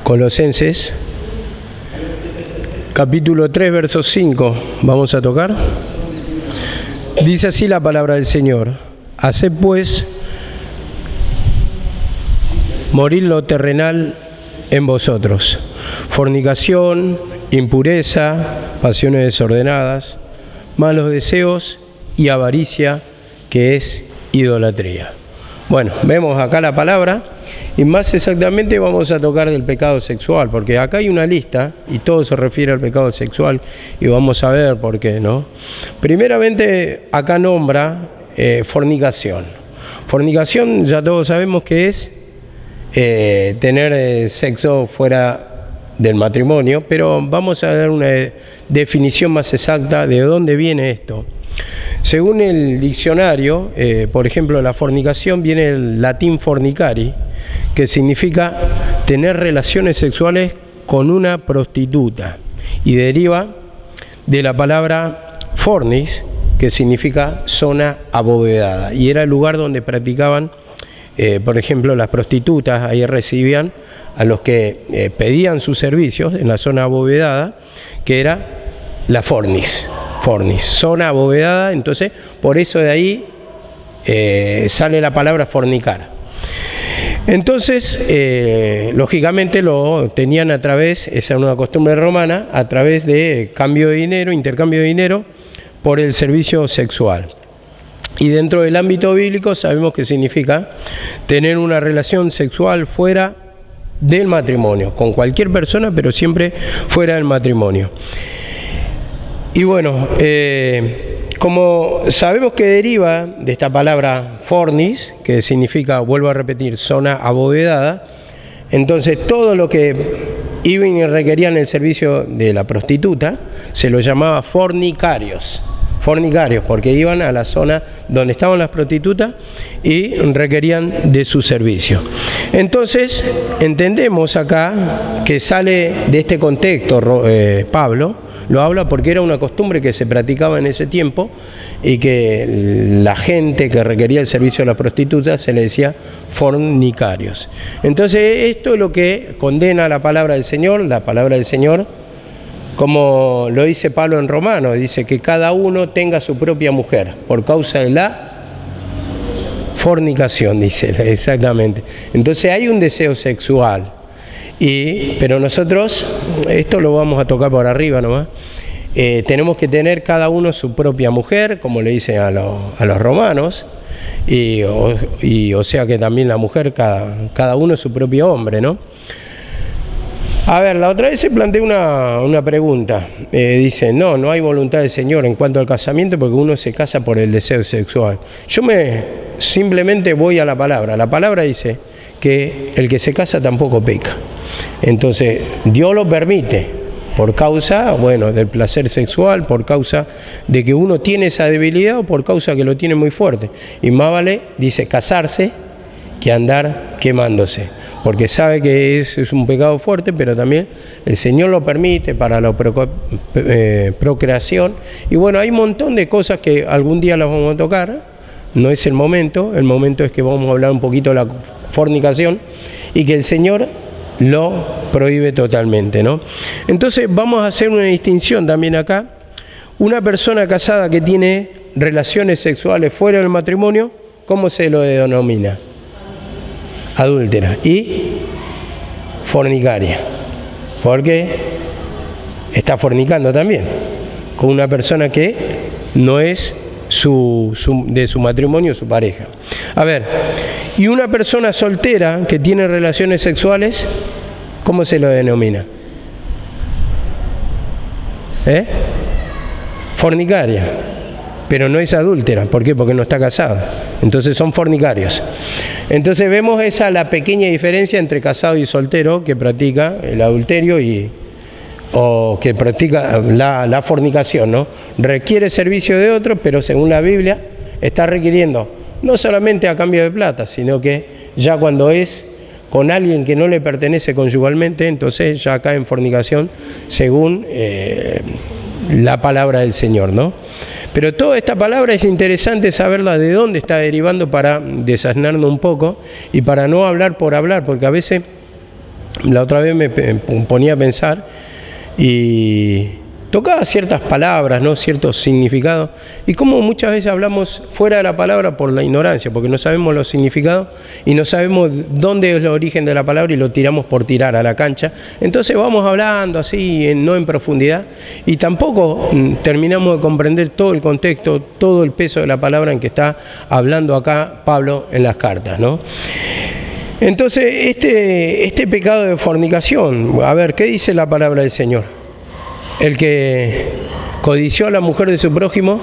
Colosenses, capítulo 3, verso 5, vamos a tocar. Dice así la palabra del Señor: haced pues morir lo terrenal en vosotros: fornicación, impureza, pasiones desordenadas, malos deseos y avaricia, que es idolatría. Bueno, vemos acá la palabra y más exactamente vamos a tocar del pecado sexual, porque acá hay una lista y todo se refiere al pecado sexual y vamos a ver por qué, ¿no? Primeramente acá nombra fornicación. Fornicación ya todos sabemos que es tener sexo fuera del matrimonio, pero vamos a dar una definición más exacta de dónde viene esto. Según el diccionario, por ejemplo, la fornicación viene del latín fornicari, que significa tener relaciones sexuales con una prostituta, y deriva de la palabra fornis, que significa zona abovedada, y era el lugar donde practicaban, por ejemplo, las prostitutas. Ahí recibían a los que pedían sus servicios en la zona abovedada, que era la fornis, zona abovedada. Entonces, por eso de ahí sale la palabra fornicar. Entonces, lógicamente lo tenían a través, esa es una costumbre romana, a través de cambio de dinero, intercambio de dinero por el servicio sexual. Y dentro del ámbito bíblico sabemos que significa tener una relación sexual fuera del matrimonio, con cualquier persona, pero siempre fuera del matrimonio. Y bueno, como sabemos que deriva de esta palabra fornis, que significa, vuelvo a repetir, zona abovedada, entonces todo lo que iban y requerían el servicio de la prostituta se lo llamaba fornicarios, porque iban a la zona donde estaban las prostitutas y requerían de su servicio. Entonces, entendemos acá que sale de este contexto, Pablo lo habla porque era una costumbre que se practicaba en ese tiempo y que la gente que requería el servicio de la prostituta se le decía fornicarios. Entonces, esto es lo que condena la palabra del Señor. La palabra del Señor, como lo dice Pablo en Romanos, dice que cada uno tenga su propia mujer por causa de la fornicación, dice exactamente. Entonces hay un deseo sexual, pero nosotros, esto lo vamos a tocar por arriba nomás, tenemos que tener cada uno su propia mujer, como le dicen a los romanos, o sea que también la mujer, cada uno su propio hombre, ¿no? A ver, la otra vez se planteó una pregunta. Dice, no hay voluntad del Señor en cuanto al casamiento porque uno se casa por el deseo sexual. Yo simplemente voy a la palabra. La palabra dice que el que se casa tampoco peca. Entonces, Dios lo permite por causa, del placer sexual, por causa de que uno tiene esa debilidad o por causa que lo tiene muy fuerte. Y más vale, dice, casarse que andar quemándose, porque sabe que es un pecado fuerte, pero también el Señor lo permite para la procreación. Y bueno, hay un montón de cosas que algún día las vamos a tocar, no es el momento es que vamos a hablar un poquito de la fornicación y que el Señor lo prohíbe totalmente, ¿no? Entonces vamos a hacer una distinción también acá. Una persona casada que tiene relaciones sexuales fuera del matrimonio, ¿cómo se lo denomina? Adúltera y fornicaria, porque está fornicando también con una persona que no es de su matrimonio, su pareja. A ver, y una persona soltera que tiene relaciones sexuales, ¿cómo se lo denomina? Fornicaria, pero no es adúltera. ¿Por qué? Porque no está casada. Entonces son fornicarios. Entonces vemos la pequeña diferencia entre casado y soltero que practica el adulterio o que practica la fornicación, ¿no? Requiere servicio de otro, pero según la Biblia está requiriendo no solamente a cambio de plata, sino que ya cuando es con alguien que no le pertenece conyugalmente, entonces ya cae en fornicación según la palabra del Señor, ¿no? Pero toda esta palabra es interesante saberla de dónde está derivando para desasnarnos un poco y para no hablar por hablar, porque a veces la otra vez me ponía a pensar y tocaba ciertas palabras, ¿no? Ciertos significados, y como muchas veces hablamos fuera de la palabra por la ignorancia, porque no sabemos los significados y no sabemos dónde es el origen de la palabra y lo tiramos por tirar a la cancha. Entonces vamos hablando así, no en profundidad, y tampoco terminamos de comprender todo el contexto, todo el peso de la palabra en que está hablando acá Pablo en las cartas, ¿no? Entonces, este pecado de fornicación, a ver, ¿qué dice la palabra del Señor? El que codició a la mujer de su prójimo,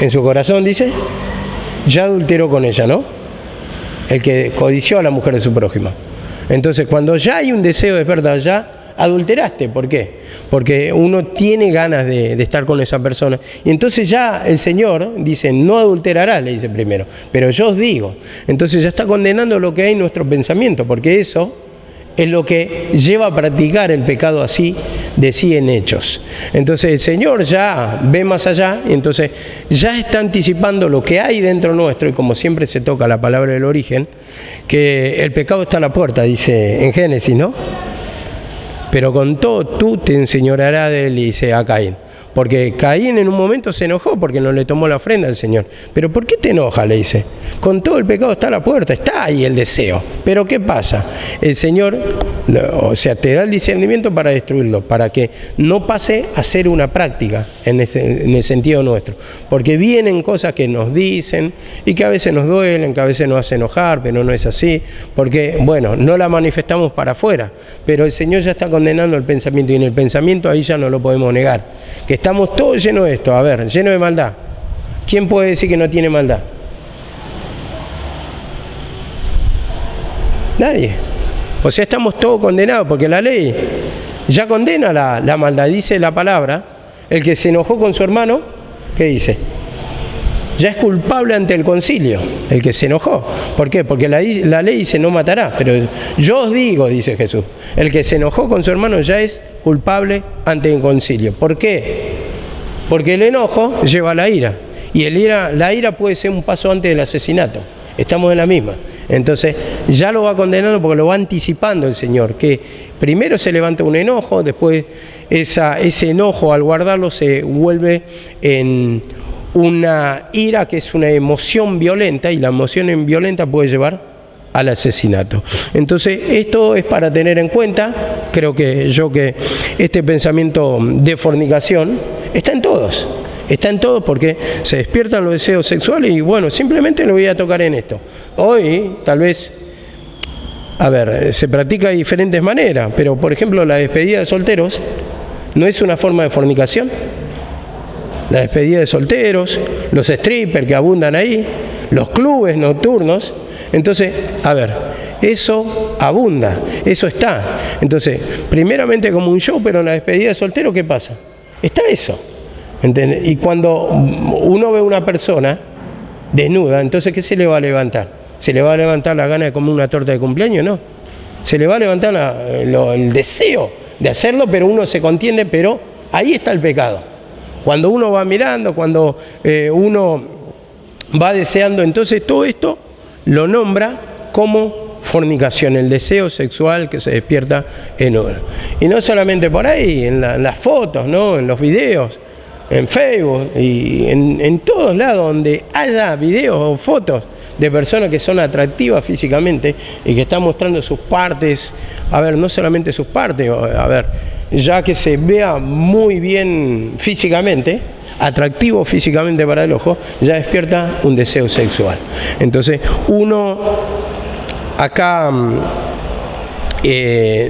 en su corazón, dice, ya adulteró con ella, ¿no? El que codició a la mujer de su prójimo. Entonces, cuando ya hay un deseo de verdad, ya adulteraste. ¿Por qué? Porque uno tiene ganas de estar con esa persona. Y entonces ya el Señor dice, no adulterarás, le dice primero, pero yo os digo. Entonces ya está condenando lo que hay en nuestro pensamiento, porque eso es lo que lleva a practicar el pecado así de sí en hechos. Entonces el Señor ya ve más allá y entonces ya está anticipando lo que hay dentro nuestro, y como siempre se toca la palabra del origen, que el pecado está a la puerta, dice en Génesis, ¿no? Pero con todo tú te enseñorearás de él, dice a Caín. Porque Caín en un momento se enojó porque no le tomó la ofrenda al Señor. ¿Pero por qué te enojas?, le dice. Con todo el pecado está a la puerta, está ahí el deseo. ¿Pero qué pasa? El Señor, o sea, te da el discernimiento para destruirlo, para que no pase a ser una práctica en el sentido nuestro. Porque vienen cosas que nos dicen y que a veces nos duelen, que a veces nos hacen enojar, pero no es así. Porque, bueno, no la manifestamos para afuera, pero el Señor ya está condenando el pensamiento, y en el pensamiento ahí ya no lo podemos negar. Que estamos todos llenos de esto, a ver, llenos de maldad. ¿Quién puede decir que no tiene maldad? Nadie. O sea, estamos todos condenados, porque la ley ya condena la maldad. Dice la palabra, el que se enojó con su hermano, ¿qué dice? Ya es culpable ante el concilio, el que se enojó. ¿Por qué? Porque la ley dice no matarás, pero yo os digo, dice Jesús, el que se enojó con su hermano ya es culpable ante el concilio. ¿Por qué? Porque el enojo lleva a la ira, y la ira puede ser un paso antes del asesinato. Estamos en la misma. Entonces ya lo va condenando porque lo va anticipando el Señor, que primero se levanta un enojo, después ese enojo al guardarlo se vuelve en una ira, que es una emoción violenta, y la emoción violenta puede llevar al asesinato. Entonces esto es para tener en cuenta. Creo que este pensamiento de fornicación está en todos. Está en todos, porque se despiertan los deseos sexuales, y bueno, simplemente lo voy a tocar en esto. Hoy, tal vez, a ver, se practica de diferentes maneras, pero por ejemplo la despedida de solteros no es una forma de fornicación. La despedida de solteros, los strippers que abundan ahí, los clubes nocturnos. Entonces, a ver, eso abunda, eso está. Entonces, primeramente como un show, pero en la despedida de soltero, ¿qué pasa? Está eso. ¿Entiendes? Y cuando uno ve a una persona desnuda, entonces ¿qué se le va a levantar? ¿Se le va a levantar la gana de comer una torta de cumpleaños? No. Se le va a levantar el deseo de hacerlo, pero uno se contiene, pero ahí está el pecado. Cuando uno va mirando, cuando uno va deseando, entonces todo esto lo nombra como fornicación, el deseo sexual que se despierta en uno. Y no solamente por ahí, en las fotos, ¿no? En los videos, en Facebook y en todos lados donde haya videos o fotos de personas que son atractivas físicamente y que están mostrando sus partes, a ver, no solamente sus partes, a ver, ya que se vea muy bien físicamente, atractivo físicamente para el ojo, ya despierta un deseo sexual. Entonces uno acá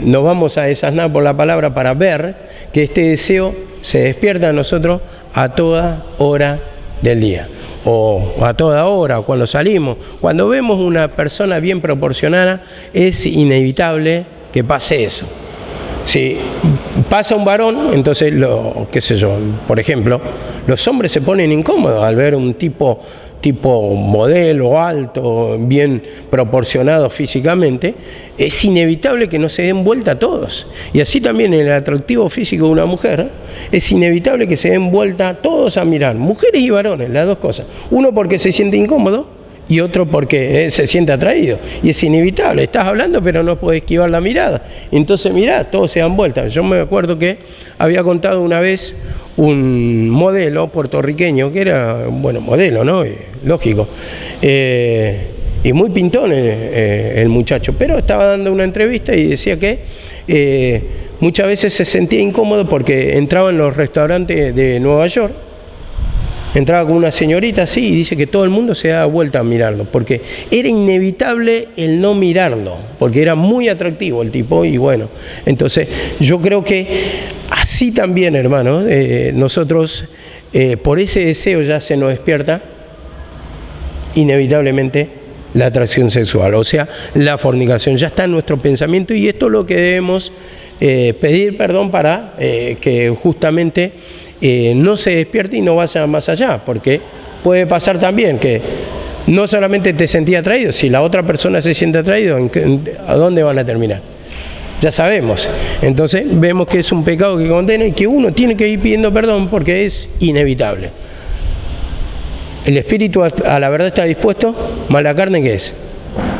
nos vamos a desasnar por la palabra para ver que este deseo se despierta en nosotros a toda hora del día, o a toda hora, cuando salimos, cuando vemos una persona bien proporcionada, es inevitable que pase eso. Si pasa un varón, entonces, qué sé yo, por ejemplo, los hombres se ponen incómodos al ver un tipo modelo, alto, bien proporcionado físicamente. Es inevitable que no se den vuelta a todos. Y así también en el atractivo físico de una mujer, es inevitable que se den vuelta todos a mirar, mujeres y varones, las dos cosas. Uno porque se siente incómodo, y otro porque se siente atraído. Y es inevitable, estás hablando pero no puedes esquivar la mirada. Entonces mirá, todos se dan vueltas. Yo me acuerdo que había contado una vez un modelo puertorriqueño, que era, bueno, modelo, ¿no? Lógico. Y muy pintón el muchacho, pero estaba dando una entrevista y decía que muchas veces se sentía incómodo porque entraba en los restaurantes de Nueva York. Entraba con una señorita así y dice que todo el mundo se daba vuelta a mirarlo, porque era inevitable el no mirarlo, porque era muy atractivo el tipo y bueno, entonces yo creo que así también, hermanos, nosotros por ese deseo ya se nos despierta inevitablemente la atracción sexual, o sea, la fornicación ya está en nuestro pensamiento y esto es lo que debemos pedir perdón para que justamente no se despierte y no vaya más allá, porque puede pasar también que no solamente te sentís atraído, si la otra persona se siente atraído, ¿a dónde van a terminar? Ya sabemos. Entonces vemos que es un pecado que condena y que uno tiene que ir pidiendo perdón porque es inevitable. El espíritu a la verdad está dispuesto, más la carne ¿qué es?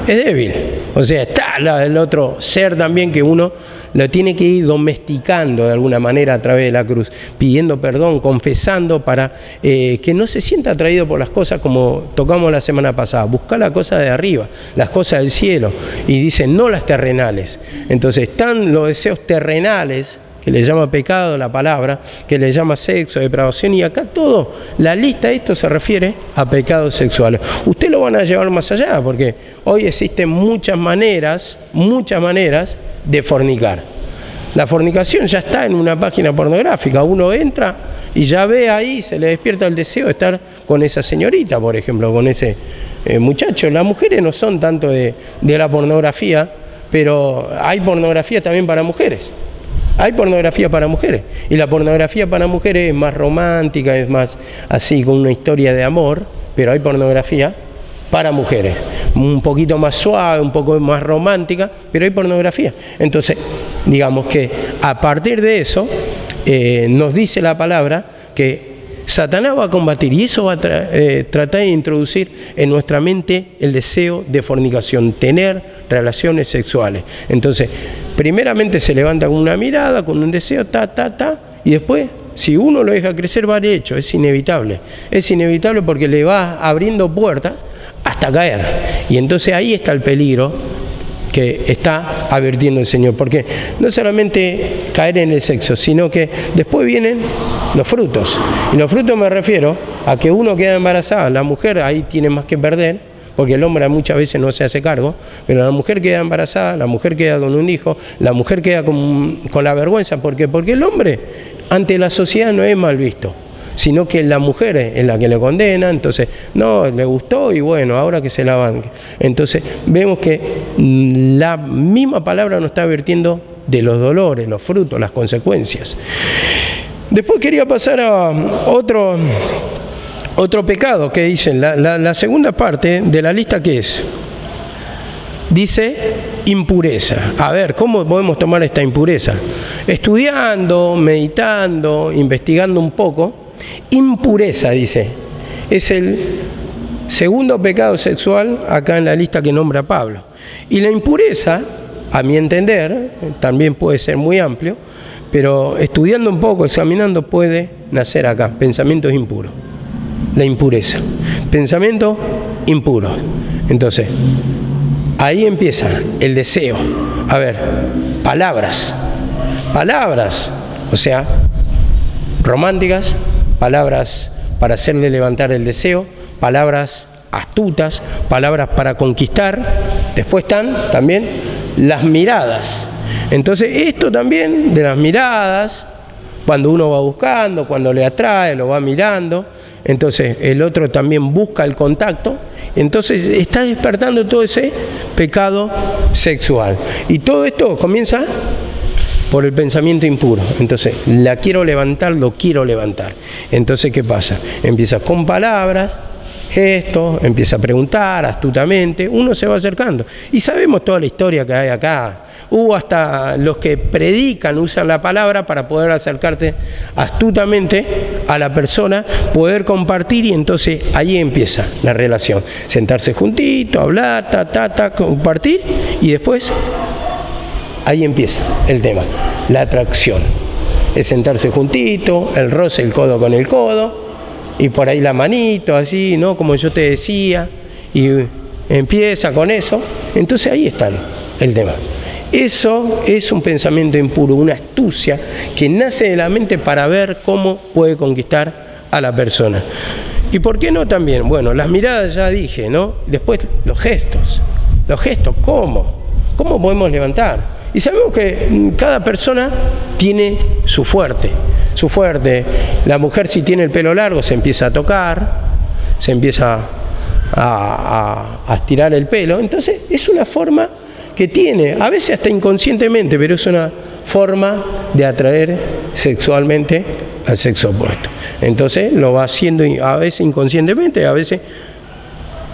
Es débil. O sea, está el otro ser también que uno lo tiene que ir domesticando de alguna manera a través de la cruz, pidiendo perdón, confesando para que no se sienta atraído por las cosas como tocamos la semana pasada, buscar las cosas de arriba, las cosas del cielo, y dicen no las terrenales. Entonces están los deseos terrenales, que le llama pecado la palabra, que le llama sexo, depravación, y acá todo, la lista de esto se refiere a pecados sexuales. Ustedes lo van a llevar más allá, porque hoy existen muchas maneras de fornicar. La fornicación ya está en una página pornográfica, uno entra y ya ve ahí, se le despierta el deseo de estar con esa señorita, por ejemplo, con ese muchacho. Las mujeres no son tanto de la pornografía, pero hay pornografía también para mujeres. Hay pornografía para mujeres y la pornografía para mujeres es más romántica, es más así con una historia de amor, pero hay pornografía para mujeres, un poquito más suave, un poco más romántica, pero hay pornografía. Entonces, digamos que a partir de eso nos dice la palabra que Satanás va a combatir y eso va a tratar de introducir en nuestra mente el deseo de fornicación, tener relaciones sexuales. Entonces, primeramente se levanta con una mirada, con un deseo, y después, si uno lo deja crecer, va de hecho, es inevitable. Es inevitable porque le va abriendo puertas hasta caer. Y entonces ahí está el peligro que está advirtiendo el Señor, porque no solamente caer en el sexo, sino que después vienen los frutos, y los frutos me refiero a que uno queda embarazada, la mujer ahí tiene más que perder, porque el hombre muchas veces no se hace cargo, pero la mujer queda embarazada, la mujer queda con un hijo, la mujer queda con la vergüenza, porque el hombre ante la sociedad no es mal visto, sino que la mujer es la que le condena, entonces, no, le gustó y bueno, ahora que se la banque. Entonces, vemos que la misma palabra nos está advirtiendo de los dolores, los frutos, las consecuencias. Después quería pasar a otro pecado que dicen, la segunda parte de la lista, ¿qué es? Dice impureza. A ver, ¿cómo podemos tomar esta impureza? Estudiando, meditando, investigando un poco. Impureza, dice, es el segundo pecado sexual acá en la lista que nombra Pablo. Y la impureza, a mi entender, también puede ser muy amplio, pero estudiando un poco, examinando, puede nacer acá, pensamientos impuros. La impureza, pensamiento impuro. Entonces, ahí empieza el deseo. A ver, palabras, o sea, románticas, palabras para hacerle levantar el deseo, palabras astutas, palabras para conquistar. Después están también las miradas. Entonces, esto también de las miradas, cuando uno va buscando, cuando le atrae, lo va mirando, entonces el otro también busca el contacto, entonces está despertando todo ese pecado sexual. Y todo esto comienza por el pensamiento impuro. Entonces, la quiero levantar, lo quiero levantar. Entonces, ¿qué pasa? Empieza con palabras, gestos, empieza a preguntar astutamente, uno se va acercando. Y sabemos toda la historia que hay acá. Hubo hasta los que predican, usan la palabra para poder acercarte astutamente a la persona, poder compartir, y entonces ahí empieza la relación. Sentarse juntito, hablar, compartir, y después ahí empieza el tema, la atracción. Es sentarse juntito, el roce, el codo con el codo, y por ahí la manito, así, ¿no? Como yo te decía, y empieza con eso. Entonces ahí está el tema. Eso es un pensamiento impuro, una astucia que nace de la mente para ver cómo puede conquistar a la persona. ¿Y por qué no también? Bueno, las miradas ya dije, ¿no? Después los gestos, ¿cómo? ¿Cómo podemos levantar? Y sabemos que cada persona tiene su fuerte. La mujer, si tiene el pelo largo, se empieza a tocar, se empieza a estirar el pelo. Entonces es una forma que tiene, a veces hasta inconscientemente, pero es una forma de atraer sexualmente al sexo opuesto. Entonces lo va haciendo a veces inconscientemente, a veces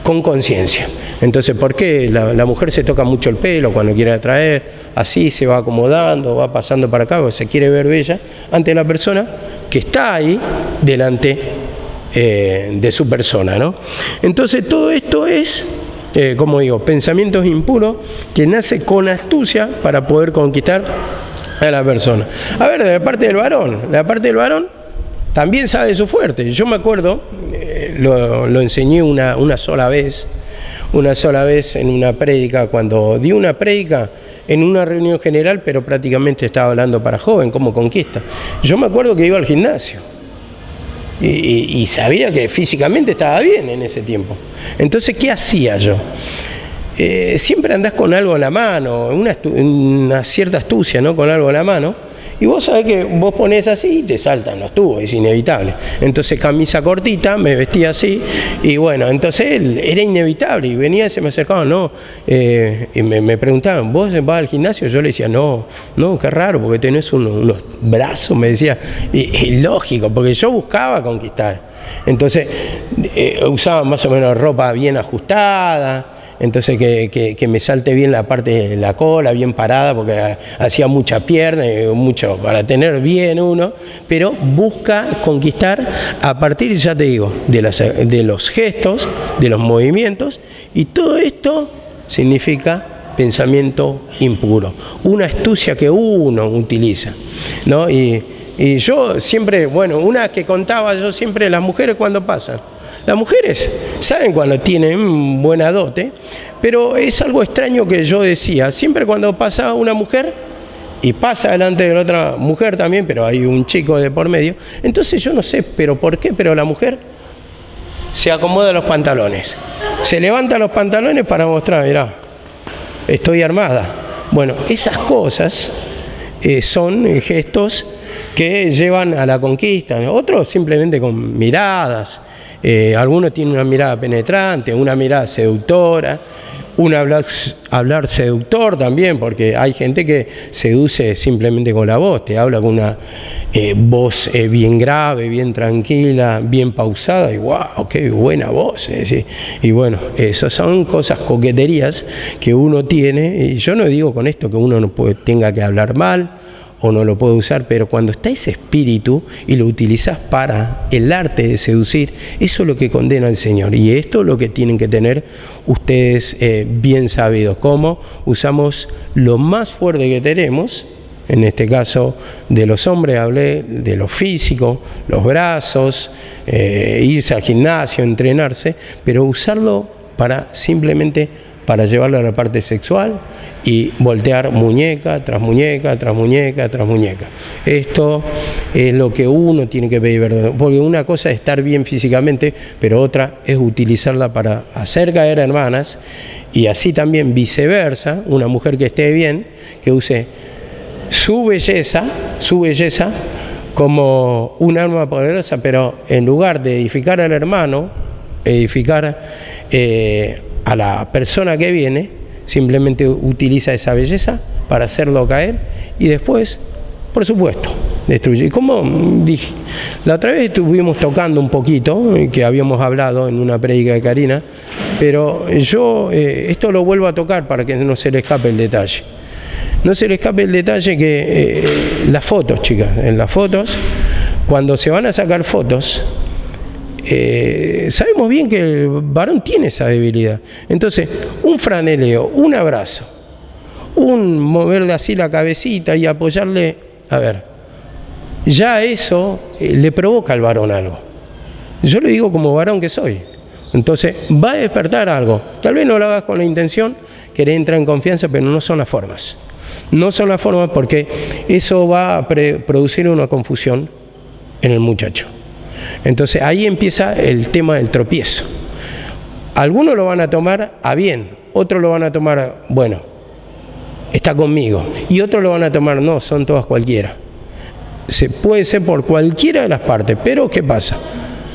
con conciencia. Entonces, ¿por qué la mujer se toca mucho el pelo cuando quiere atraer? Así se va acomodando, va pasando para acá, se quiere ver bella ante la persona que está ahí delante de su persona, ¿no? Entonces todo esto es, como digo, pensamientos impuros que nace con astucia para poder conquistar a la persona. A ver, de la parte del varón también sabe su fuerte. Yo me acuerdo, lo enseñé una sola vez en una prédica, cuando di una prédica en una reunión general, pero prácticamente estaba hablando para joven, cómo conquista. Yo me acuerdo que iba al gimnasio y sabía que físicamente estaba bien en ese tiempo. Entonces, ¿qué hacía yo? Siempre andás con algo en la mano, una cierta astucia, ¿no? Con algo en la mano. Y vos sabés que vos ponés así y te saltan los tubos, es inevitable. Entonces, camisa cortita, me vestía así, y bueno, entonces era inevitable. Y venía y se me acercaba, y me preguntaban, ¿vos vas al gimnasio? Yo le decía, no, qué raro, porque tenés unos brazos, me decía. Y lógico, porque yo buscaba conquistar. Entonces, usaba más o menos ropa bien ajustada. Entonces que me salte bien la parte de la cola, bien parada, porque hacía mucha pierna, mucho para tener bien uno, pero busca conquistar a partir, ya te digo, de los gestos, de los movimientos, y todo esto significa pensamiento impuro, una astucia que uno utiliza, ¿no? Y yo siempre, una que contaba yo siempre, las mujeres cuando pasan. Las mujeres saben cuando tienen buena dote, pero es algo extraño que yo decía. Siempre cuando pasa una mujer y pasa delante de la otra mujer también, pero hay un chico de por medio, entonces yo no sé, pero por qué, pero la mujer se acomoda los pantalones. Se levanta los pantalones para mostrar, mirá, estoy armada. Bueno, esas cosas son gestos que llevan a la conquista. Otros simplemente con miradas. Algunos tienen una mirada penetrante, una mirada seductora, un hablar seductor también, porque hay gente que seduce simplemente con la voz, te habla con una voz bien grave, bien tranquila, bien pausada, y wow, qué buena voz. ¿Sí? Y bueno, esas son cosas, coqueterías que uno tiene, y yo no digo con esto que uno no tenga que hablar mal, o no lo puede usar, pero cuando está ese espíritu y lo utilizas para el arte de seducir, eso es lo que condena el Señor. Y esto es lo que tienen que tener ustedes bien sabidos, cómo usamos lo más fuerte que tenemos. En este caso de los hombres hablé de lo físico, los brazos, irse al gimnasio, entrenarse, pero usarlo para simplemente para llevarlo a la parte sexual y voltear muñeca tras muñeca, tras muñeca, tras muñeca. Esto es lo que uno tiene que pedir perdón, porque una cosa es estar bien físicamente, pero otra es utilizarla para hacer caer a hermanas, y así también viceversa, una mujer que esté bien, que use su belleza como un arma poderosa, pero en lugar de edificar al hermano, edificar a la persona que viene, simplemente utiliza esa belleza para hacerlo caer, y después, por supuesto, destruye. Y como dije, la otra vez estuvimos tocando un poquito, que habíamos hablado en una prédica de Karina, pero yo esto lo vuelvo a tocar para que no se le escape el detalle. No se le escape el detalle que las fotos, chicas, en las fotos, cuando se van a sacar fotos, sabemos bien que el varón tiene esa debilidad. Entonces, un franeleo, un abrazo, un moverle así la cabecita y apoyarle, a ver, ya eso le provoca al varón algo. Yo le digo como varón que soy. Entonces, va a despertar algo. Tal vez no lo hagas con la intención, querer entrar en confianza, pero no son las formas. No son las formas porque eso va a producir una confusión en el muchacho. Entonces ahí empieza el tema del tropiezo. Algunos lo van a tomar a bien, otros lo van a tomar, bueno, está conmigo, y otros lo van a tomar, no, son todas cualquiera. Puede ser por cualquiera de las partes, pero ¿qué pasa?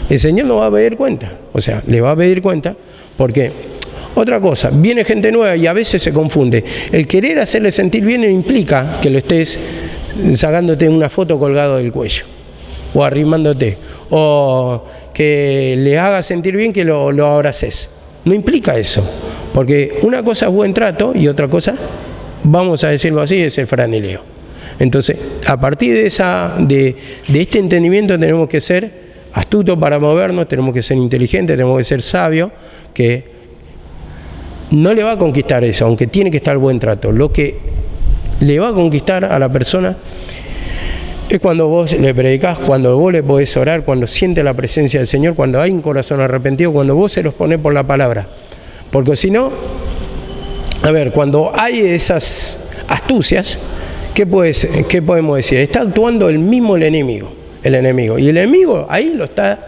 El Señor no va a pedir cuenta, o sea, le va a pedir cuenta porque... Otra cosa, viene gente nueva y a veces se confunde. El querer hacerle sentir bien implica que lo estés sacándote una foto colgado del cuello o arrimándote, o que le hagas sentir bien que lo abraces. No implica eso, porque una cosa es buen trato y otra cosa, vamos a decirlo así, es el franeleo. Entonces, a partir de este entendimiento tenemos que ser astutos para movernos, tenemos que ser inteligentes, tenemos que ser sabios, que no le va a conquistar eso, aunque tiene que estar buen trato. Lo que le va a conquistar a la persona es cuando vos le predicás, cuando vos le podés orar, cuando siente la presencia del Señor, cuando hay un corazón arrepentido, cuando vos se los ponés por la palabra. Porque si no, a ver, cuando hay esas astucias, ¿qué podemos decir? Está actuando el mismo el enemigo. Y el enemigo ahí lo está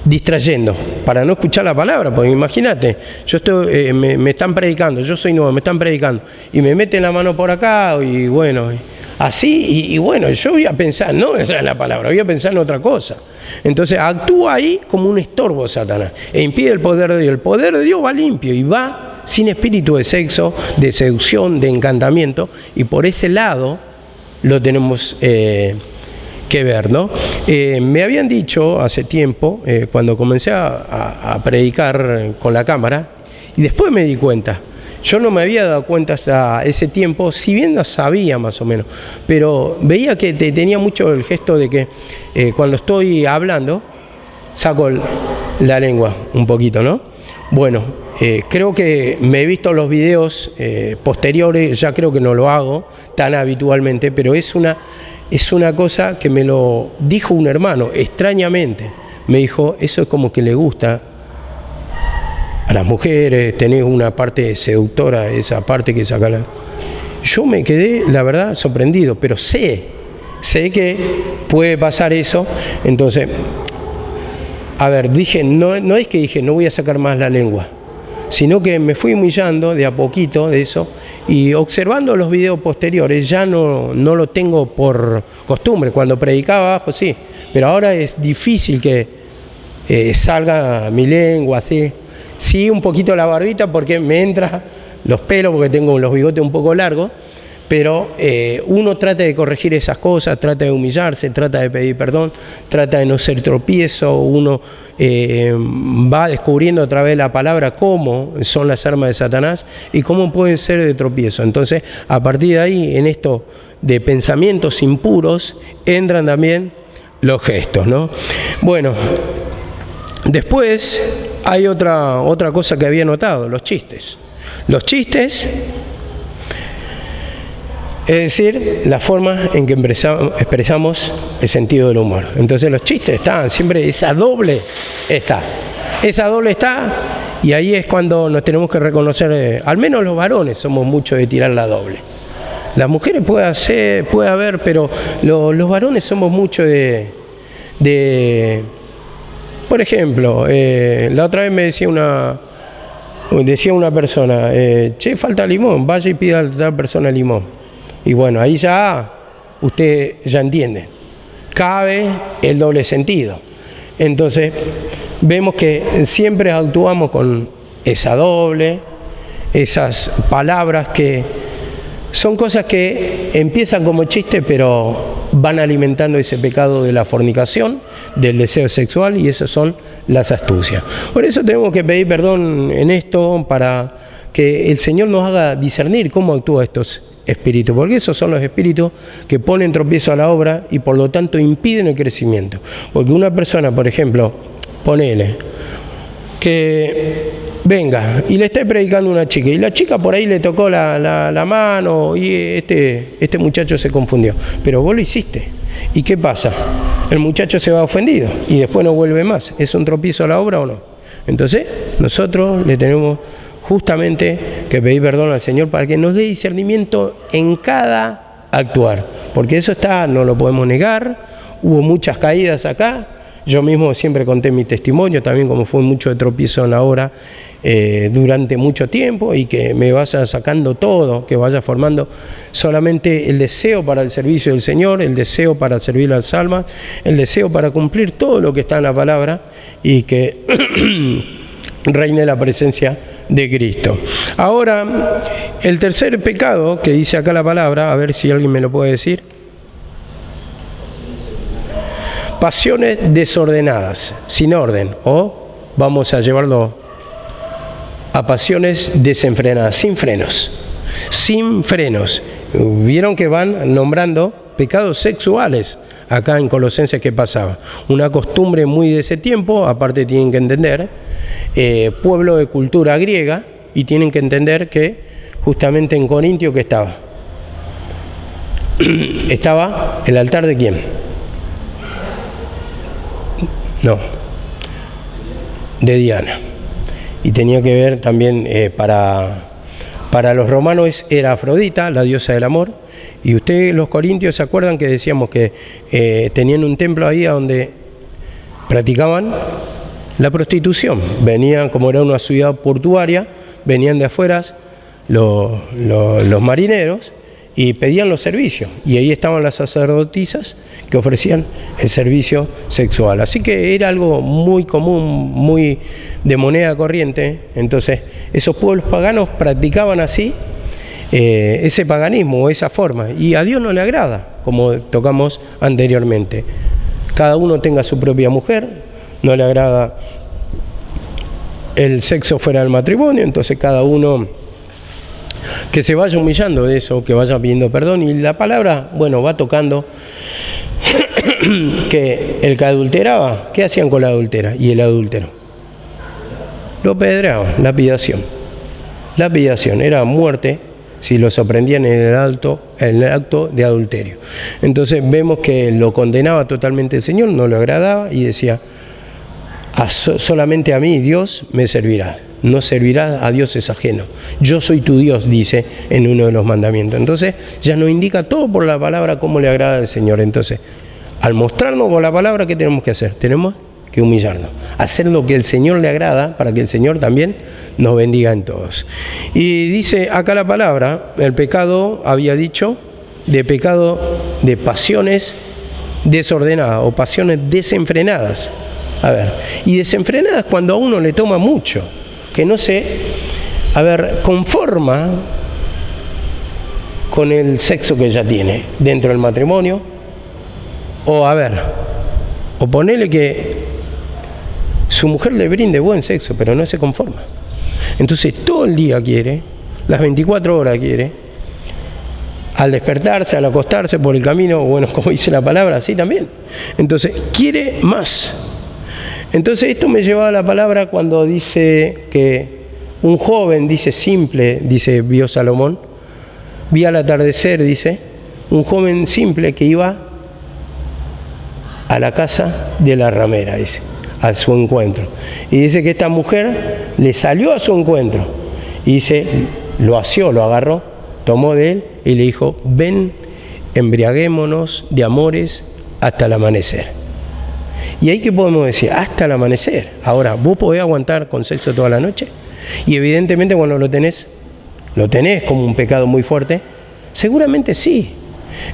distrayendo para no escuchar la palabra, porque imagínate, yo estoy, me están predicando, yo soy nuevo, me están predicando y me meten la mano por acá y bueno, así y bueno, yo voy a pensar, no en la palabra, voy a pensar en otra cosa. Entonces actúa ahí como un estorbo Satanás e impide el poder de Dios. El poder de Dios va limpio y va sin espíritu de sexo, de seducción, de encantamiento, y por ese lado lo tenemos que ver, ¿no? Me habían dicho hace tiempo, cuando comencé a predicar con la cámara, y después me di cuenta, yo no me había dado cuenta hasta ese tiempo, si bien lo sabía más o menos, pero veía que tenía mucho el gesto de que cuando estoy hablando, saco la lengua un poquito, ¿no? Bueno, creo que me he visto los videos posteriores, ya creo que no lo hago tan habitualmente, pero es una cosa que me lo dijo un hermano, extrañamente. Me dijo, eso es como que le gusta a las mujeres, tenés una parte seductora, esa parte que saca la... Yo me quedé, la verdad, sorprendido, pero sé que puede pasar eso. Entonces, a ver, no es que dije, no voy a sacar más la lengua, sino que me fui humillando de a poquito de eso, y observando los videos posteriores ya no lo tengo por costumbre. Cuando predicaba abajo sí, pero ahora es difícil que salga mi lengua así. Sí, un poquito la barbita porque me entra los pelos, porque tengo los bigotes un poco largos, pero uno trata de corregir esas cosas, trata de humillarse, trata de pedir perdón, trata de no ser tropiezo. Uno va descubriendo a través de la palabra cómo son las armas de Satanás y cómo pueden ser de tropiezo. Entonces, a partir de ahí, en esto de pensamientos impuros, entran también los gestos, ¿no? Bueno, después hay otra cosa que había notado, los chistes. Los chistes, es decir, la forma en que expresamos el sentido del humor. Entonces los chistes están, siempre esa doble está, y ahí es cuando nos tenemos que reconocer, al menos los varones somos muchos de tirar la doble. Las mujeres puede haber, pero los varones somos muchos de por ejemplo, la otra vez me decía una persona, che, falta limón, vaya y pida a tal persona limón. Y bueno, ahí ya usted ya entiende, cabe el doble sentido. Entonces, vemos que siempre actuamos con esa doble, esas palabras que son cosas que empiezan como chiste, pero van alimentando ese pecado de la fornicación, del deseo sexual, y esas son las astucias. Por eso tenemos que pedir perdón en esto, para que el Señor nos haga discernir cómo actúa estos espíritus, porque esos son los espíritus que ponen tropiezo a la obra y por lo tanto impiden el crecimiento. Porque una persona, por ejemplo, ponele que venga y le esté predicando a una chica y la chica por ahí le tocó la mano y este muchacho se confundió, pero vos lo hiciste. ¿Y qué pasa? El muchacho se va ofendido y después no vuelve más. ¿Es un tropiezo a la obra o no? Entonces nosotros le tenemos justamente que pedir perdón al Señor para que nos dé discernimiento en cada actuar, porque eso está, no lo podemos negar. Hubo muchas caídas acá. Yo mismo siempre conté mi testimonio, también como fue mucho de tropiezo en la obra durante mucho tiempo, y que me vaya sacando todo, que vaya formando solamente el deseo para el servicio del Señor, el deseo para servir a las almas, el deseo para cumplir todo lo que está en la palabra, y que reine la presencia de Cristo. Ahora, el tercer pecado que dice acá la palabra, a ver si alguien me lo puede decir. Pasiones desordenadas, sin orden, o vamos a llevarlo a pasiones desenfrenadas, sin frenos, sin frenos. Vieron que van nombrando pecados sexuales acá en Colosenses. ¿Qué pasaba? Una costumbre muy de ese tiempo, aparte tienen que entender, pueblo de cultura griega, y tienen que entender que justamente en Corintio, ¿qué estaba? Estaba el altar de ¿quién? No, de Diana. Y tenía que ver también, para los romanos era Afrodita, la diosa del amor. Y ustedes, los corintios, ¿se acuerdan que decíamos que tenían un templo ahí donde practicaban la prostitución? Venían, como era una ciudad portuaria, venían de afuera los marineros y pedían los servicios, y ahí estaban las sacerdotisas que ofrecían el servicio sexual. Así que era algo muy común, muy de moneda corriente. Entonces esos pueblos paganos practicaban así ese paganismo o esa forma, y a Dios no le agrada, como tocamos anteriormente. Cada uno tenga su propia mujer, no le agrada el sexo fuera del matrimonio, entonces cada uno que se vaya humillando de eso, que vaya pidiendo perdón. Y la palabra, bueno, va tocando que el que adulteraba, ¿qué hacían con la adultera y el adúltero? Lo apedreaban, lapidación. Lapidación era muerte si lo sorprendían en el acto de adulterio. Entonces vemos que lo condenaba totalmente el Señor, no le agradaba, y decía: solamente a mí, Dios, me servirá. No servirás a dioses ajenos. Yo soy tu Dios, dice en uno de los mandamientos. Entonces ya nos indica todo por la palabra cómo le agrada al Señor. Entonces, al mostrarnos con la palabra, ¿qué tenemos que hacer? Tenemos que humillarnos, hacer lo que el Señor le agrada, para que el Señor también nos bendiga en todos. Y dice acá la palabra, el pecado, había dicho, de pecado de pasiones desordenadas o pasiones desenfrenadas. A ver, y desenfrenadas cuando a uno le toma mucho, que no se, conforma con el sexo que ya tiene dentro del matrimonio, o o ponele que su mujer le brinde buen sexo, pero no se conforma. Entonces todo el día quiere, las 24 horas quiere, al despertarse, al acostarse, por el camino, bueno, como dice la palabra, así también. Entonces quiere más. Entonces esto me lleva a la palabra cuando dice que un joven, dice simple, dice, vio Salomón, vi al atardecer, dice, un joven simple que iba a la casa de la ramera, dice, a su encuentro. Y dice que esta mujer le salió a su encuentro y dice, lo asió, lo agarró, tomó de él y le dijo: ven, embriaguémonos de amores hasta el amanecer. Y ahí, ¿qué podemos decir? Hasta el amanecer. Ahora, ¿vos podés aguantar con sexo toda la noche? Y evidentemente cuando lo tenés como un pecado muy fuerte, seguramente sí.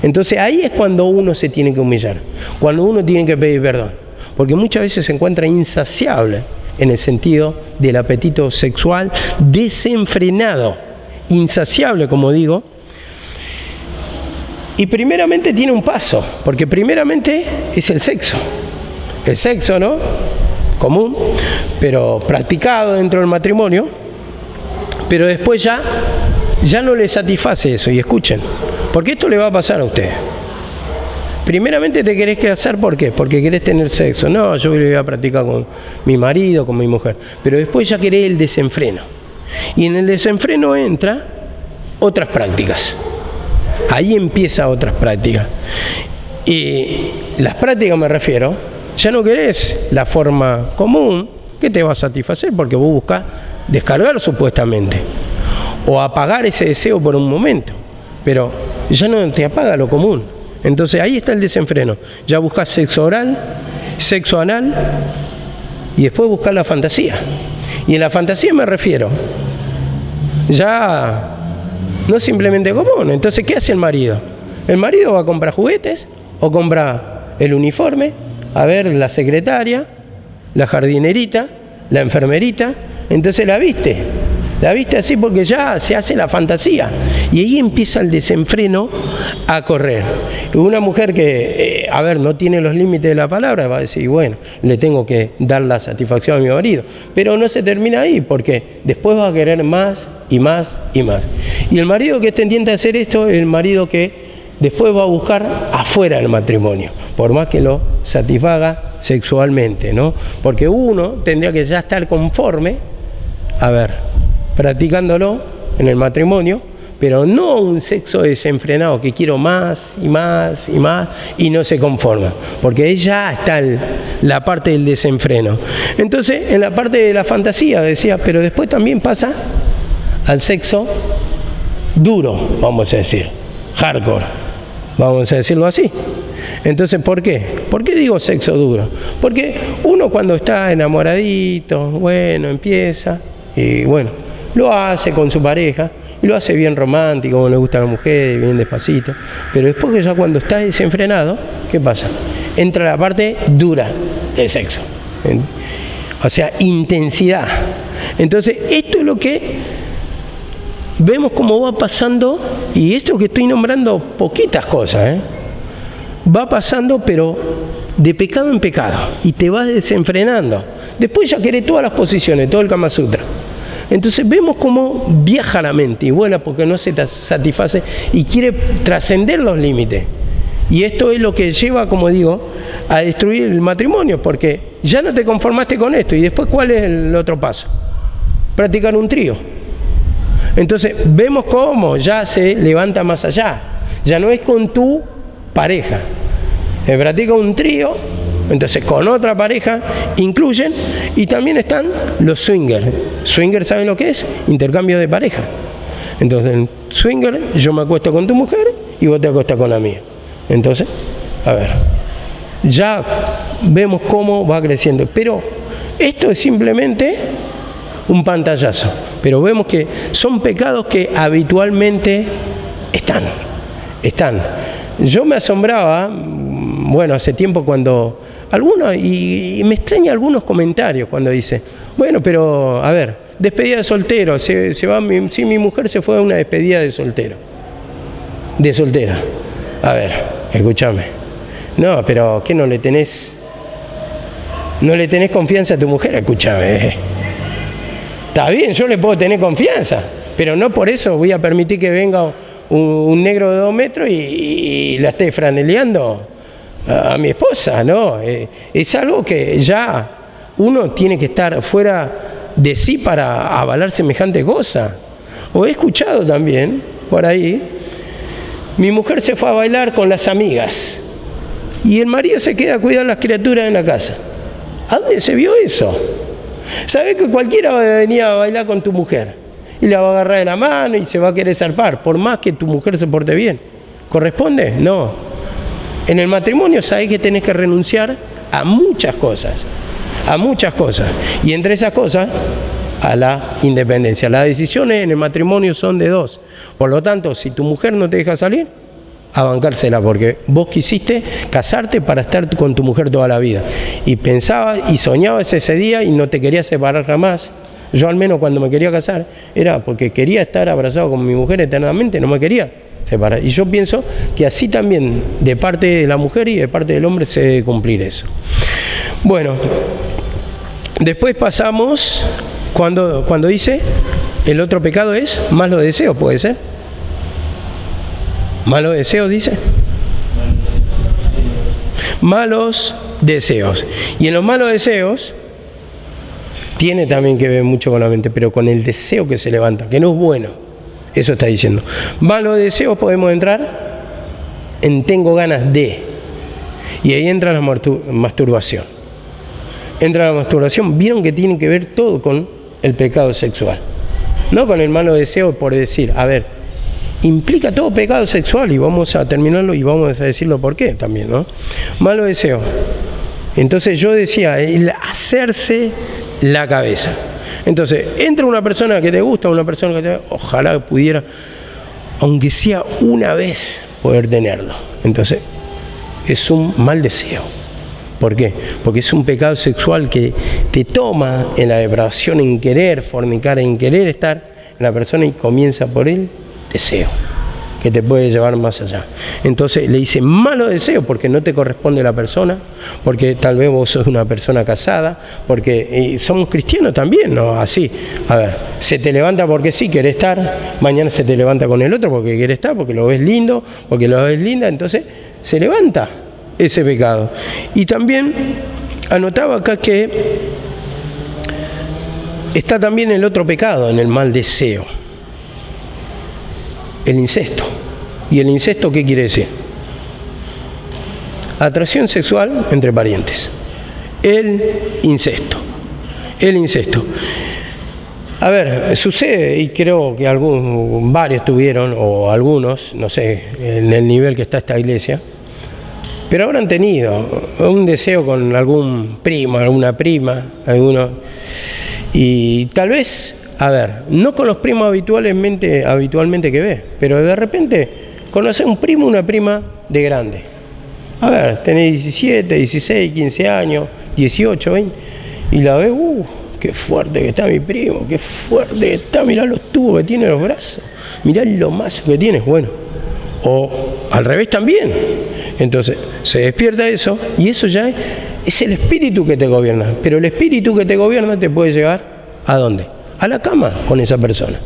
Entonces ahí es cuando uno se tiene que humillar, cuando uno tiene que pedir perdón, porque muchas veces se encuentra insaciable en el sentido del apetito sexual desenfrenado, insaciable, como digo, Y primeramente tiene un paso, porque primeramente es el sexo. El sexo, ¿no? Común, pero practicado dentro del matrimonio, pero después ya no le satisface eso. Y escuchen, porque esto le va a pasar a ustedes. Primeramente te querés casar, ¿por qué? Porque querés tener sexo. No, yo lo voy a practicar con mi marido, con mi mujer. Pero después ya querés el desenfreno. Y en el desenfreno entra otras prácticas. Ahí empieza otras prácticas. Y las prácticas me refiero, ya no querés la forma común que te va a satisfacer porque vos buscás descargar supuestamente. O apagar ese deseo por un momento. Pero ya no te apaga lo común. Entonces ahí está el desenfreno. Ya buscas sexo oral, sexo anal y después buscas la fantasía. Y en la fantasía me refiero, ya no simplemente común. Entonces, ¿qué hace el marido? El marido va a comprar juguetes o compra el uniforme, a ver la secretaria, la jardinerita, la enfermerita. Entonces la viste así porque ya se hace la fantasía. Y ahí empieza el desenfreno a correr. Una mujer que, no tiene los límites de la palabra, va a decir, bueno, le tengo que dar la satisfacción a mi marido. Pero no se termina ahí, porque después va a querer más y más y más. Y el marido que es tendiente a hacer esto es el marido que después va a buscar afuera del matrimonio, por más que lo satisfaga sexualmente, ¿no? Porque uno tendría que ya estar conforme, practicándolo en el matrimonio, pero no un sexo desenfrenado que quiero más y más y más y no se conforma, porque ahí ya está la parte del desenfreno. Entonces, en la parte de la fantasía decía, pero después también pasa al sexo duro, vamos a decir, hardcore, vamos a decirlo así. Entonces, ¿por qué? ¿Por qué digo sexo duro? Porque uno cuando está enamoradito, bueno, empieza y bueno, lo hace con su pareja y lo hace bien romántico, como le gusta a la mujer, bien despacito. Pero después que ya cuando está desenfrenado, ¿qué pasa? Entra la parte dura del sexo. O sea, intensidad. Entonces, esto es lo que vemos cómo va pasando, y esto que estoy nombrando poquitas cosas, va pasando, pero de pecado en pecado, y te vas desenfrenando. Después ya querés todas las posiciones, todo el Kama Sutra. Entonces vemos cómo viaja la mente y vuela porque no se satisface y quiere trascender los límites. Y esto es lo que lleva, como digo, a destruir el matrimonio, porque ya no te conformaste con esto. Y después, ¿cuál es el otro paso? Practicar un trío. Entonces vemos cómo ya se levanta más allá. Ya no es con tu pareja. Practica un trío. Entonces, con otra pareja incluyen, y también están los swingers. Swingers, ¿saben lo que es? Intercambio de pareja. Entonces, en swinger, yo me acuesto con tu mujer y vos te acuestas con la mía. Entonces, ya vemos cómo va creciendo. Pero esto es simplemente un pantallazo. Pero vemos que son pecados que habitualmente están. Yo me asombraba, hace tiempo cuando algunos, y me extraña algunos comentarios cuando dice, bueno, pero, despedida de soltero, mi mujer se fue a una despedida de soltera. Escúchame. No, pero ¿qué no le tenés confianza a tu mujer? Escúchame. Está bien, yo le puedo tener confianza, pero no por eso voy a permitir que venga un negro de 2 metros y la esté franeleando a mi esposa, ¿no? Es algo que ya uno tiene que estar fuera de sí para avalar semejante cosa. O he escuchado también, por ahí, mi mujer se fue a bailar con las amigas y el marido se queda a cuidar las criaturas en la casa. ¿A dónde se vio eso? ¿Sabés que cualquiera va a venir a bailar con tu mujer y la va a agarrar de la mano y se va a querer zarpar, por más que tu mujer se porte bien? ¿Corresponde? No. En el matrimonio sabés que tenés que renunciar a muchas cosas, y entre esas cosas, a la independencia. Las decisiones en el matrimonio son de 2. Por lo tanto, si tu mujer no te deja salir, a bancársela, porque vos quisiste casarte para estar con tu mujer toda la vida. Y pensabas y soñabas ese día y no te querías separar jamás. Yo al menos cuando me quería casar, era porque quería estar abrazado con mi mujer eternamente, no me quería separar. Y yo pienso que así también de parte de la mujer y de parte del hombre se debe cumplir eso. Bueno, después pasamos cuando dice el otro pecado es malos deseos, ¿puede ser? Malos deseos, dice. Malos deseos. Y en los malos deseos tiene también que ver mucho con la mente, pero con el deseo que se levanta, que no es bueno. Eso está diciendo. Malos deseos podemos entrar en tengo ganas de. Y ahí entra la masturbación. Entra la masturbación. Vieron que tiene que ver todo con el pecado sexual. No con el malo deseo por decir, a ver, implica todo pecado sexual y vamos a terminarlo y vamos a decirlo por qué también, ¿no? Malo deseo. Entonces yo decía, el hacerse la cabeza. Entonces, entra una persona que te gusta, una persona que ojalá pudiera, aunque sea una vez, poder tenerlo. Entonces, es un mal deseo. ¿Por qué? Porque es un pecado sexual que te toma en la depravación, en querer fornicar, en querer estar en la persona y comienza por el deseo, que te puede llevar más allá. Entonces le dice malo deseo porque no te corresponde la persona, porque tal vez vos sos una persona casada, porque somos cristianos también, ¿no? Así, a ver, se te levanta porque sí, querés estar, mañana se te levanta con el otro porque querés estar, porque lo ves lindo, porque lo ves linda, entonces se levanta ese pecado. Y también anotaba acá que está también el otro pecado en el mal deseo, el incesto. ¿Y el incesto qué quiere decir? Atracción sexual entre parientes. El incesto. El incesto. A ver, sucede, y creo que varios tuvieron, o algunos, no sé, en el nivel que está esta iglesia, pero habrán tenido un deseo con algún primo, alguna prima, y tal vez, a ver, no con los primos habitualmente que ves, pero de repente conoces un primo o una prima de grande. A ver, tenés 17, 16, 15 años, 18, 20, y la ves, qué fuerte que está mi primo, qué fuerte que está, mirá los tubos que tiene en los brazos, mirá lo mazo que tienes, bueno. O al revés también. Entonces se despierta eso y eso ya es el espíritu que te gobierna. Pero el espíritu que te gobierna te puede llevar ¿a dónde? A la cama con esa persona.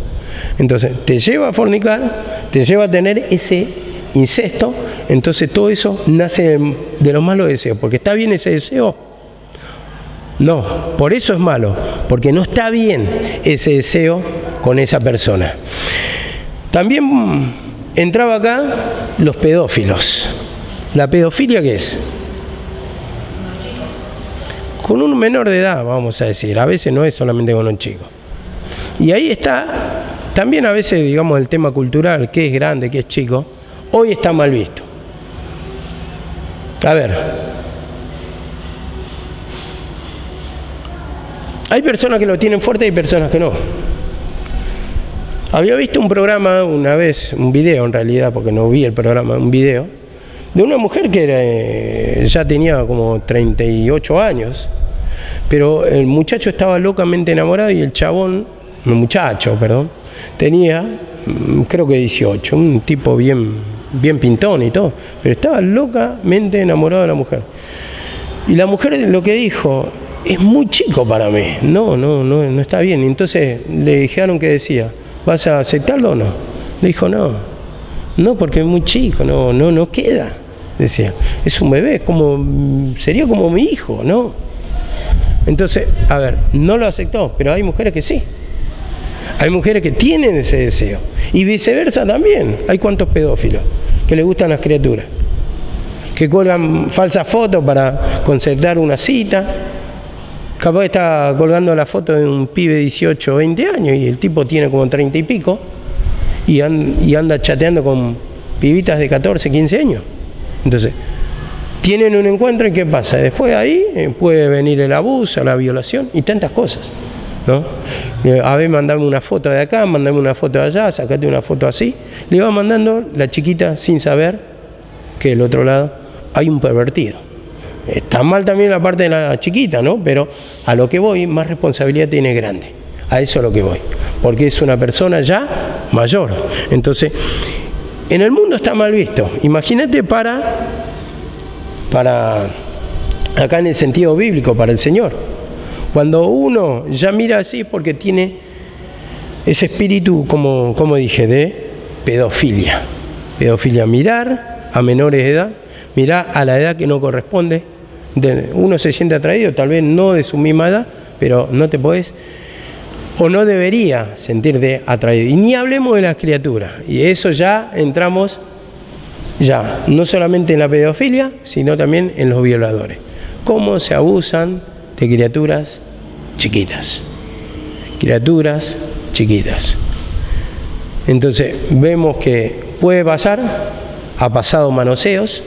Entonces te lleva a fornicar, te lleva a tener ese incesto. Entonces todo eso nace de los malos deseos. ¿Porque está bien ese deseo? No, por eso es malo. Porque no está bien ese deseo con esa persona. También entraba acá los pedófilos. ¿La pedofilia qué es? Con un menor de edad, vamos a decir. A veces no es solamente con un chico. Y ahí está, también a veces, digamos, el tema cultural, qué es grande, qué es chico, hoy está mal visto. A ver, hay personas que lo tienen fuerte y hay personas que no. Había visto un programa una vez, un video en realidad, porque no vi el programa, un video, de una mujer que ya tenía como 38 años, pero el muchacho estaba locamente enamorado y el muchacho, tenía, creo que 18, un tipo bien pintón y todo, pero estaba locamente enamorado de la mujer. Y la mujer lo que dijo, es muy chico para mí, no está bien. Y entonces le dijeron que decía, ¿vas a aceptarlo o no? Le dijo, no, porque es muy chico, no queda. Decía, es un bebé, sería como mi hijo, ¿no? Entonces, a ver, no lo aceptó, pero hay mujeres que sí. Hay mujeres que tienen ese deseo. Y viceversa también. Hay cuantos pedófilos que les gustan las criaturas, que cuelgan falsas fotos para concertar una cita. Capaz está colgando la foto de un pibe de 18 o 20 años y el tipo tiene como 30 y pico y anda chateando con pibitas de 14, 15 años. Entonces, tienen un encuentro y ¿qué pasa? Después de ahí puede venir el abuso, la violación y tantas cosas, ¿no? A ver, mandame una foto de acá, mandame una foto de allá, sacate una foto así. Le va mandando la chiquita sin saber que del otro lado hay un pervertido. Está mal también la parte de la chiquita, ¿no? Pero a lo que voy, más responsabilidad tiene grande. A eso es lo que voy. Porque es una persona ya mayor. Entonces, en el mundo está mal visto. Imagínate para acá en el sentido bíblico, para el Señor. Cuando uno ya mira así es porque tiene ese espíritu, como dije, de pedofilia. Pedofilia, mirar a menores de edad, mirar a la edad que no corresponde. Uno se siente atraído, tal vez no de su misma edad, pero no te podés, o no debería sentirte atraído. Y ni hablemos de las criaturas. Y eso ya entramos, ya, no solamente en la pedofilia, sino también en los violadores. Cómo se abusan de criaturas chiquitas. Criaturas chiquitas. Entonces, vemos que puede pasar, ha pasado manoseos,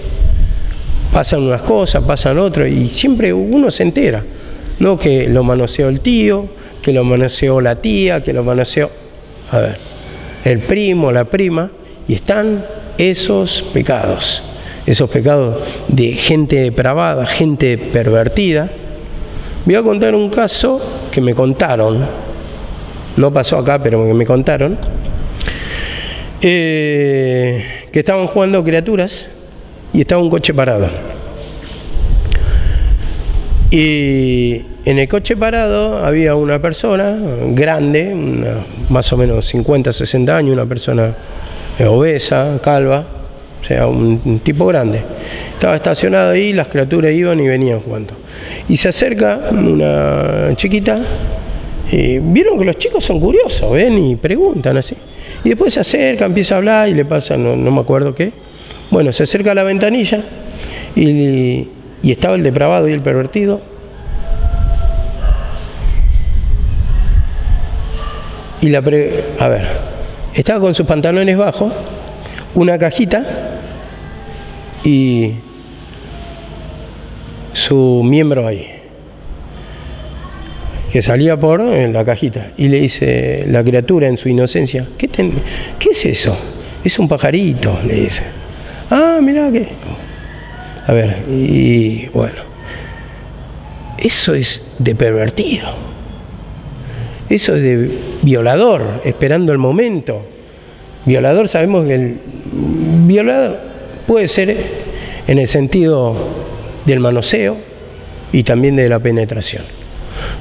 pasan unas cosas, pasan otras, y siempre uno se entera. No que lo manoseó el tío, que lo manoseó la tía, que lo manoseó, el primo, la prima, y están esos pecados de gente depravada, gente pervertida. Voy a contar un caso que me contaron, no pasó acá, pero que me contaron, que estaban jugando criaturas y estaba un coche parado. Y en el coche parado había una persona grande, más o menos 50, 60 años, una persona obesa, calva, o sea, un tipo grande. Estaba estacionado ahí, las criaturas iban y venían jugando. Y se acerca una chiquita, y vieron que los chicos son curiosos, ven y preguntan así. Y después se acerca, empieza a hablar y le pasa, no me acuerdo qué. Bueno, se acerca a la ventanilla y estaba el depravado y el pervertido. Y estaba con sus pantalones bajos, una cajita y su miembro ahí, que salía por la cajita. Y le dice la criatura en su inocencia, ¿qué es eso? Es un pajarito, le dice. Ah, mirá que... y bueno, eso es de pervertido, eso es de violador, esperando el momento. Violador, sabemos que el violador puede ser en el sentido del manoseo y también de la penetración.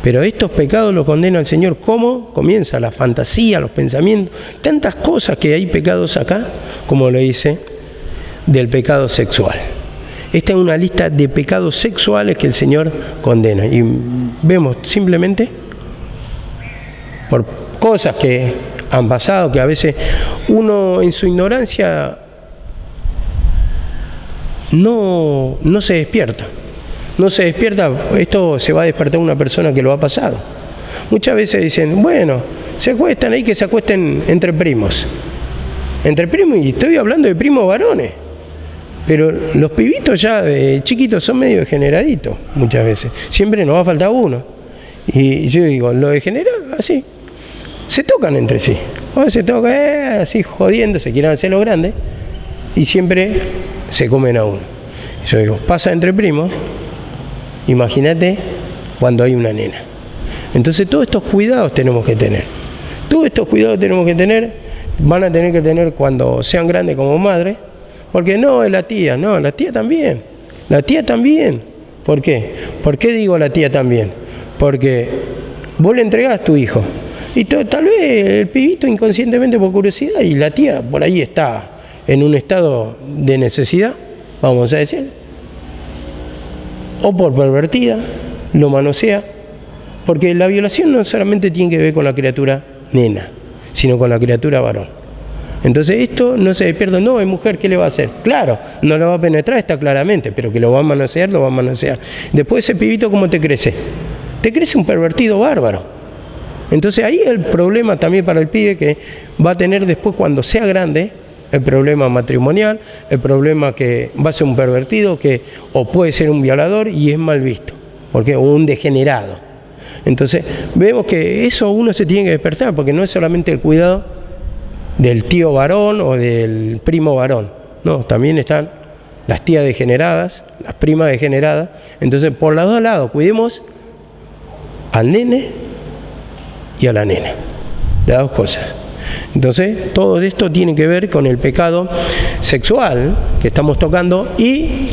Pero estos pecados los condena el Señor. ¿Cómo? Comienza la fantasía, los pensamientos, tantas cosas que hay pecados acá, como lo dice, del pecado sexual. Esta es una lista de pecados sexuales que el Señor condena. Y vemos simplemente por cosas que han pasado, que a veces uno en su ignorancia no se despierta. No se despierta, esto se va a despertar una persona que lo ha pasado. Muchas veces dicen, bueno, se acuestan ahí, que se acuesten entre primos. Entre primos, y estoy hablando de primos varones. Pero los pibitos ya de chiquitos son medio degeneraditos muchas veces. Siempre nos va a faltar uno. Y yo digo, lo degenerado, así. Se tocan entre sí. O se tocan así jodiendo, se quieren hacer los grandes. Y siempre se comen a uno. Yo digo, pasa entre primos. Imagínate cuando hay una nena. Entonces todos estos cuidados tenemos que tener. Todos estos cuidados tenemos que tener. Van a tener que tener cuando sean grandes como madre. Porque no es la tía, no, la tía también. La tía también. ¿Por qué? ¿Por qué digo la tía también? Porque vos le entregás a tu hijo. Y tal vez el pibito inconscientemente por curiosidad, y la tía por ahí está en un estado de necesidad, vamos a decir. O por pervertida, lo manosea. Porque la violación no solamente tiene que ver con la criatura nena, sino con la criatura varón. Entonces esto no se despierta, no, es mujer, ¿qué le va a hacer? Claro, no lo va a penetrar, está claramente, pero que lo va a manosear, lo va a manosear. Después ese pibito, ¿cómo te crece? Te crece un pervertido bárbaro. Entonces ahí el problema también para el pibe, que va a tener después cuando sea grande, el problema matrimonial, el problema que va a ser un pervertido, que o puede ser un violador y es mal visto, porque un degenerado. Entonces vemos que eso uno se tiene que despertar, porque no es solamente el cuidado del tío varón o del primo varón, no, también están las tías degeneradas, las primas degeneradas. Entonces por los dos lados cuidemos al nene y a la nena, las dos cosas. Entonces, todo esto tiene que ver con el pecado sexual que estamos tocando. Y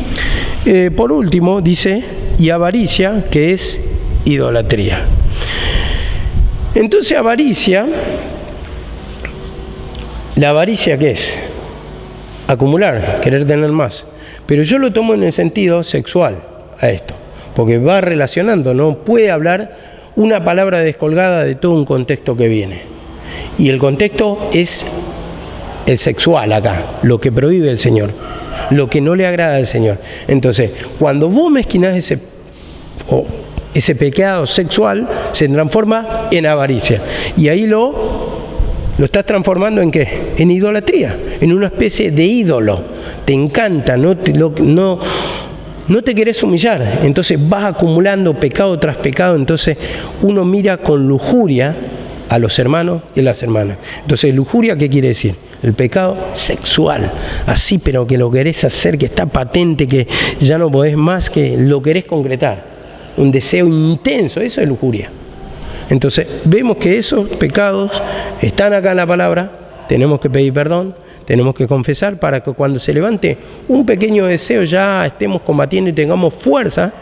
por último, dice, y avaricia, que es idolatría. Entonces, avaricia, ¿la avaricia qué es? Acumular, querer tener más. Pero yo lo tomo en el sentido sexual a esto, porque va relacionando, no puede hablar una palabra descolgada de todo un contexto que viene. Y el contexto es el sexual acá, lo que prohíbe el Señor, lo que no le agrada al Señor. Entonces, cuando vos mezquinás ese pecado sexual, se transforma en avaricia. Y ahí lo estás transformando ¿en qué? En idolatría, en una especie de ídolo. Te encanta, no te querés humillar, entonces vas acumulando pecado tras pecado. Entonces uno mira con lujuria a los hermanos y a las hermanas. Entonces, lujuria, ¿qué quiere decir? El pecado sexual, así, pero que lo querés hacer, que está patente, que ya no podés más, que lo querés concretar, un deseo intenso, eso es lujuria. Entonces vemos que esos pecados están acá en la palabra, tenemos que pedir perdón, tenemos que confesar para que cuando se levante un pequeño deseo ya estemos combatiendo y tengamos fuerza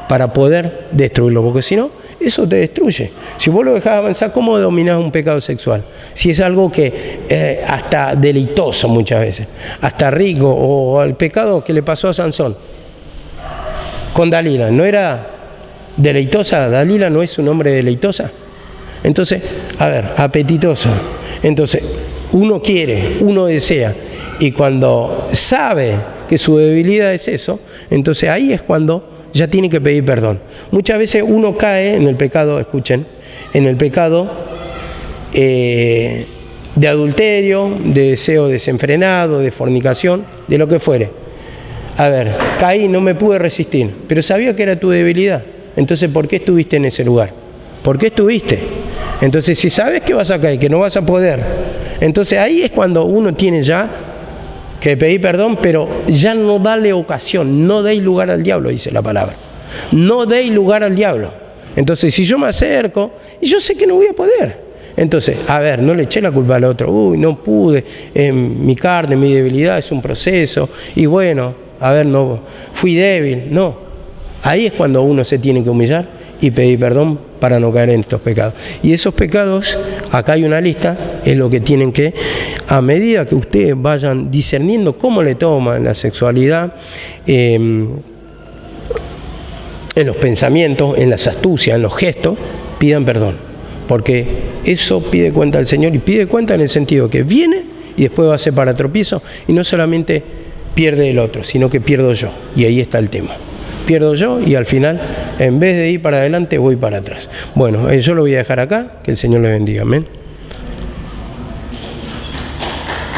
para poder destruirlo, porque si no, eso te destruye. Si vos lo dejás avanzar, ¿cómo dominás un pecado sexual? Si es algo que hasta deleitoso muchas veces, hasta rico, o el pecado que le pasó a Sansón con Dalila, ¿no era deleitosa? Dalila no es un hombre deleitosa. Entonces, a ver, apetitosa. Entonces, uno quiere, uno desea, y cuando sabe que su debilidad es eso, entonces ahí es cuando ya tiene que pedir perdón. Muchas veces uno cae en el pecado, escuchen, en el pecado de adulterio, de deseo desenfrenado, de fornicación, de lo que fuere. A ver, caí, no me pude resistir, pero sabía que era tu debilidad. Entonces, ¿por qué estuviste en ese lugar? ¿Por qué estuviste? Entonces, si sabes que vas a caer, que no vas a poder, entonces ahí es cuando uno tiene ya que pedir perdón, pero ya no darle ocasión, no deis lugar al diablo, dice la palabra. No deis lugar al diablo. Entonces, si yo me acerco, y yo sé que no voy a poder. Entonces, a ver, no le eché la culpa al otro. Uy, no pude, mi carne, mi debilidad es un proceso, y bueno, a ver, no, fui débil. No, ahí es cuando uno se tiene que humillar y pedir perdón para no caer en estos pecados. Y esos pecados, acá hay una lista, es lo que tienen que, a medida que ustedes vayan discerniendo cómo le toman la sexualidad, en los pensamientos, en las astucias, en los gestos, pidan perdón. Porque eso pide cuenta al Señor, y pide cuenta en el sentido que viene y después va a ser para tropiezo, y no solamente pierde el otro, sino que pierdo yo. Y ahí está el tema. Pierdo yo y al final, en vez de ir para adelante, voy para atrás. Bueno, yo lo voy a dejar acá. Que el Señor le bendiga. Amén.